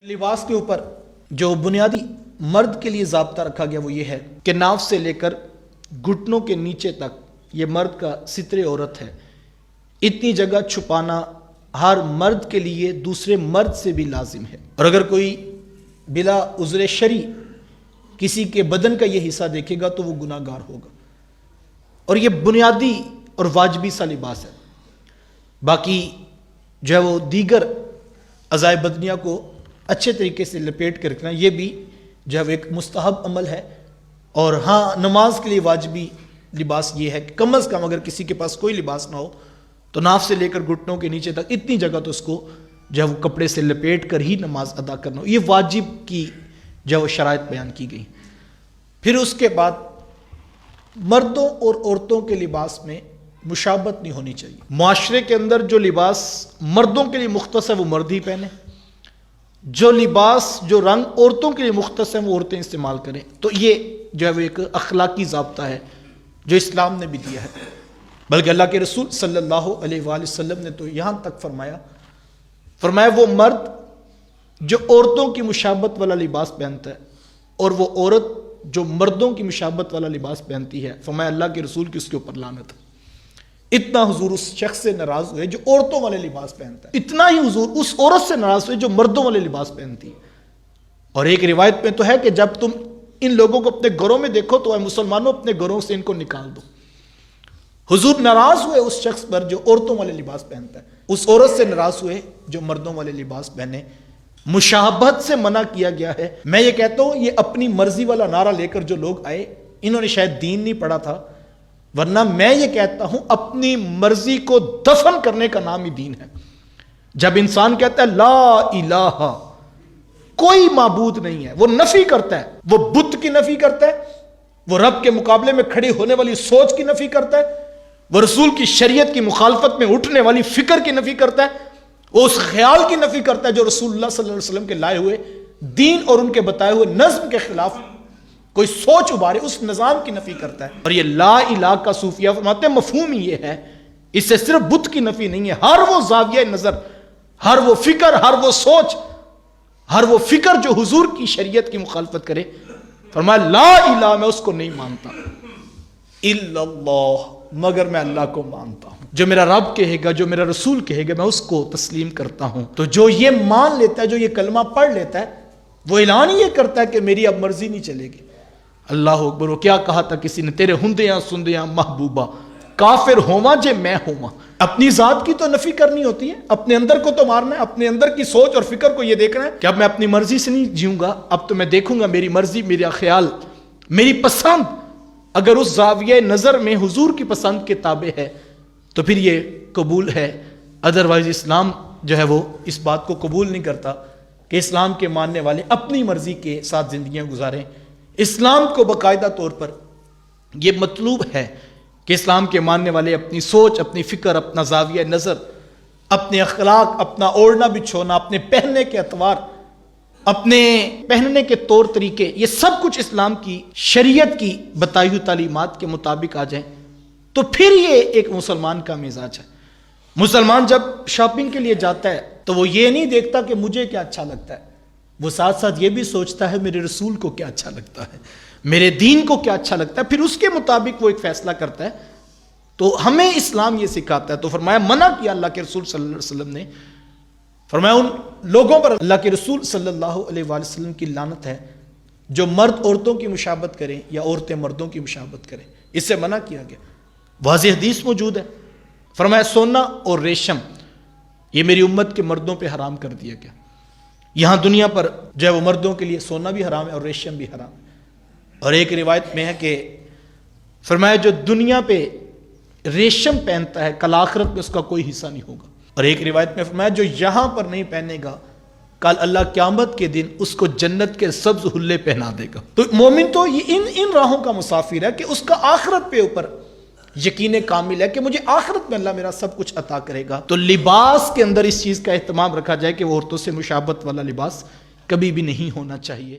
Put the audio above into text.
لباس کے اوپر جو بنیادی مرد کے لیے ضابطہ رکھا گیا وہ یہ ہے کہ ناف سے لے کر گھٹنوں کے نیچے تک یہ مرد کا ستر عورت ہے۔ اتنی جگہ چھپانا ہر مرد کے لیے دوسرے مرد سے بھی لازم ہے، اور اگر کوئی بلا عذر شرعی کسی کے بدن کا یہ حصہ دیکھے گا تو وہ گناہ گار ہوگا، اور یہ بنیادی اور واجبی سا لباس ہے۔ باقی جو ہے وہ دیگر اعضائے بدنیہ کو اچھے طریقے سے لپیٹ کے رکھنا یہ بھی جو ہے وہ ایک مستحب عمل ہے، اور ہاں نماز کے لیے واجبی لباس یہ ہے کہ کم از کم اگر کسی کے پاس کوئی لباس نہ ہو تو ناف سے لے کر گھٹنوں کے نیچے تک اتنی جگہ تو اس کو جو ہے وہ کپڑے سے لپیٹ کر ہی نماز ادا کرنا ہو۔ یہ واجب کی جو ہے وہ شرائط بیان کی گئی۔ پھر اس کے بعد مردوں اور عورتوں کے لباس میں مشابہت نہیں ہونی چاہیے۔ معاشرے کے اندر جو لباس مردوں کے لیے مختص ہے وہ مرد ہی پہنے، جو لباس جو رنگ عورتوں کے لیے مختص ہے وہ عورتیں استعمال کریں۔ تو یہ جو ہے وہ ایک اخلاقی ضابطہ ہے جو اسلام نے بھی دیا ہے، بلکہ اللہ کے رسول صلی اللہ علیہ وآلہ وسلم نے تو یہاں تک فرمایا وہ مرد جو عورتوں کی مشابہت والا لباس پہنتا ہے اور وہ عورت جو مردوں کی مشابہت والا لباس پہنتی ہے، فرمایا اللہ کے رسول کی اس کے اوپر لعنت ہے۔ اتنا حضور اس شخص سے ناراض ہوئے جو عورتوں والے لباس پہنتا ہے، اتنا ہی حضور اس عورت سے ناراض ہوئے جو مردوں والے لباس پہنتی ہے۔ اور ایک روایت میں تو ہے کہ جب تم ان لوگوں کو اپنے گھروں میں دیکھو تو اے مسلمانوں اپنے گھروں سے ان کو نکال دو۔ حضور ناراض ہوئے اس شخص پر جو عورتوں والے لباس پہنتا ہے، اس عورت سے ناراض ہوئے جو مردوں والے لباس پہنے۔ مشابہت سے منع کیا گیا ہے۔ میں یہ کہتا ہوں یہ اپنی مرضی والا نعرہ لے کر جو لوگ آئے انہوں نے شاید دین نہیں پڑھا تھا، ورنہ میں یہ کہتا ہوں اپنی مرضی کو دفن کرنے کا نام ہی دین ہے۔ جب انسان کہتا ہے لا الہ، کوئی معبود نہیں ہے، وہ نفی کرتا ہے، وہ بت کی نفی کرتا ہے، وہ رب کے مقابلے میں کھڑی ہونے والی سوچ کی نفی کرتا ہے، وہ رسول کی شریعت کی مخالفت میں اٹھنے والی فکر کی نفی کرتا ہے، وہ اس خیال کی نفی کرتا ہے جو رسول اللہ صلی اللہ علیہ وسلم کے لائے ہوئے دین اور ان کے بتائے ہوئے نظم کے خلاف کوئی سوچ ابھارے اس نظام کی نفی کرتا ہے۔ اور یہ لا الہ کا صوفیہ فرماتے ہیں مفہوم ہی یہ ہے، اس سے صرف بت کی نفی نہیں ہے، ہر وہ زاویہ نظر، ہر وہ فکر، ہر وہ سوچ، ہر وہ فکر جو حضور کی شریعت کی مخالفت کرے، فرمایا لا الہ میں اس کو نہیں مانتا الا اللہ، مگر میں اللہ کو مانتا ہوں۔ جو میرا رب کہے گا، جو میرا رسول کہے گا، میں اس کو تسلیم کرتا ہوں۔ تو جو یہ مان لیتا ہے، جو یہ کلمہ پڑھ لیتا ہے، وہ اعلان یہ کرتا ہے کہ میری اب مرضی نہیں چلے گی۔ اللہ اکبر۔ وہ کیا کہا تھا کسی نے، تیرے ہندیاں سندیاں محبوبہ، کافر ہوواں جے میں ہوواں۔ اپنی ذات کی تو نفی کرنی ہوتی ہے، اپنے اندر کو تو مارنا ہے، اپنے اندر کی سوچ اور فکر کو یہ دیکھنا ہے کہ اب میں اپنی مرضی سے نہیں جیوں گا، اب تو میں دیکھوں گا میری مرضی، میرا خیال، میری پسند اگر اس زاویہ نظر میں حضور کی پسند کے تابع ہے تو پھر یہ قبول ہے۔ ادروائز اسلام جو ہے وہ اس بات کو قبول نہیں کرتا کہ اسلام کے ماننے والے اپنی مرضی کے ساتھ زندگیاں گزاریں۔ اسلام کو باقاعدہ طور پر یہ مطلوب ہے کہ اسلام کے ماننے والے اپنی سوچ، اپنی فکر، اپنا زاویہ نظر، اپنے اخلاق، اپنا اوڑھنا بچھونا، اپنے پہننے کے اطوار، اپنے پہننے کے طور طریقے، یہ سب کچھ اسلام کی شریعت کی بتائی ہوئی تعلیمات کے مطابق آ جائیں تو پھر یہ ایک مسلمان کا مزاج ہے۔ مسلمان جب شاپنگ کے لیے جاتا ہے تو وہ یہ نہیں دیکھتا کہ مجھے کیا اچھا لگتا ہے، وہ ساتھ ساتھ یہ بھی سوچتا ہے میرے رسول کو کیا اچھا لگتا ہے، میرے دین کو کیا اچھا لگتا ہے، پھر اس کے مطابق وہ ایک فیصلہ کرتا ہے۔ تو ہمیں اسلام یہ سکھاتا ہے۔ تو فرمایا منع کیا اللہ کے رسول صلی اللہ علیہ وسلم نے، فرمایا ان لوگوں پر اللہ کے رسول صلی اللہ علیہ وآلہ وسلم کی لعنت ہے جو مرد عورتوں کی مشابہت کریں یا عورتیں مردوں کی مشابہت کریں، اس سے منع کیا گیا۔ واضح حدیث موجود ہے، فرمایا سونا اور ریشم یہ میری امت کے مردوں پہ حرام کر دیا گیا۔ یہاں دنیا پر جو ہے وہ مردوں کے لیے سونا بھی حرام ہے اور ریشم بھی حرام ہے۔ اور ایک روایت میں ہے کہ فرمایا جو دنیا پہ ریشم پہنتا ہے کل آخرت میں اس کا کوئی حصہ نہیں ہوگا۔ اور ایک روایت میں فرمایا جو یہاں پر نہیں پہنے گا کل اللہ قیامت کے دن اس کو جنت کے سبز حلے پہنا دے گا۔ تو مومن تو یہ ان راہوں کا مسافر ہے کہ اس کا آخرت پہ اوپر یقین کامل ہے کہ مجھے آخرت میں اللہ میرا سب کچھ عطا کرے گا۔ تو لباس کے اندر اس چیز کا اہتمام رکھا جائے کہ وہ عورتوں سے مشابہت والا لباس کبھی بھی نہیں ہونا چاہیے۔